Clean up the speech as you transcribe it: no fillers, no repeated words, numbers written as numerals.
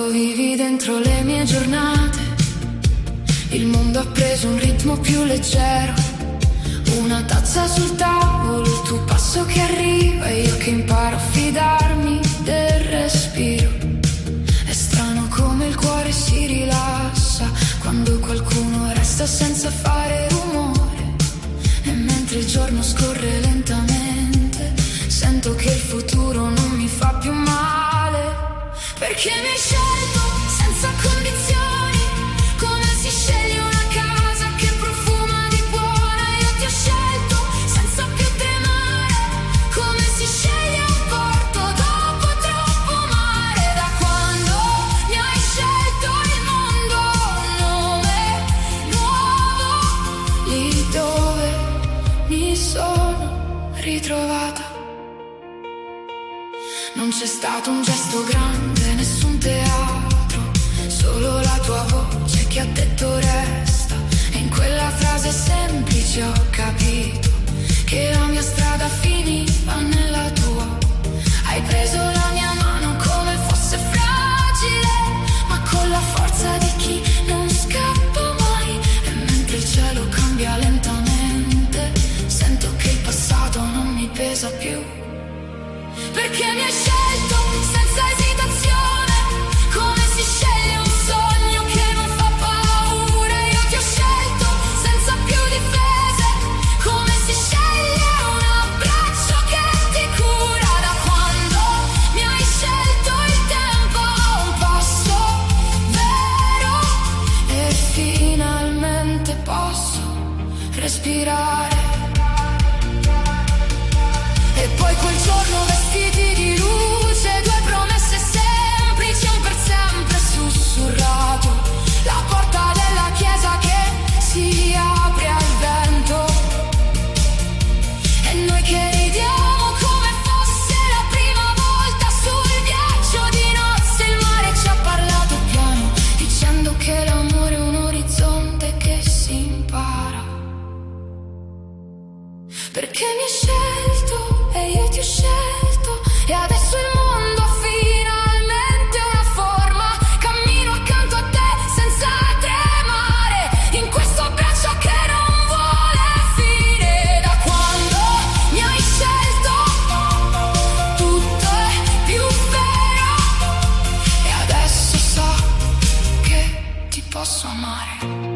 Quando vivi dentro le mie giornate, il mondo ha preso un ritmo più leggero. Una tazza sul tavolo, il tuo passo che arriva e io che imparo a fidarmi del respiro. È strano come il cuore si rilassa quando qualcuno resta senza fare rumore. E mentre il giorno scorre lentamente, sento che il futuro non mi fa più male. Perché mi hai scelto senza condizioni, come si sceglie una casa che profuma di buona. Io ti ho scelto senza più tremare, come si sceglie un porto dopo troppo mare. Da quando mi hai scelto il mondo, un nome nuovo, lì dove mi sono ritrovata. Non c'è stato un gesto grande, nessun teatro, solo la tua voce che ha detto resta. E in quella frase semplice ho capito che la mia strada finiva nella tua. Hai preso la mia mano come fosse fragile, ma con la forza di chi non scappa mai. E mentre il cielo cambia lentamente, sento che il passato non mi pesa più. Perché mi hai scelto senza esitazione, come si sceglie un sogno che non fa paura. Io ti ho scelto senza più difese, come si sceglie un abbraccio che ti cura. Da quando mi hai scelto il tempo a un passo vero e finalmente posso respirare. E poi quel giorno vestiti di luce, due promesse semplici, un per sempre sussurrato. La porta della chiesa che si apre al vento e noi che ridiamo come fosse la prima volta. Sul ghiaccio di nozze il mare ci ha parlato piano, dicendo che l'amore è un orizzonte che si impara. Perché mi hai scelto e io ti ho scelto, e adesso il mondo ha finalmente una forma. Cammino accanto a te senza tremare, in questo braccio che non vuole finire. Da quando mi hai scelto tutto è più vero, e adesso so che ti posso amare.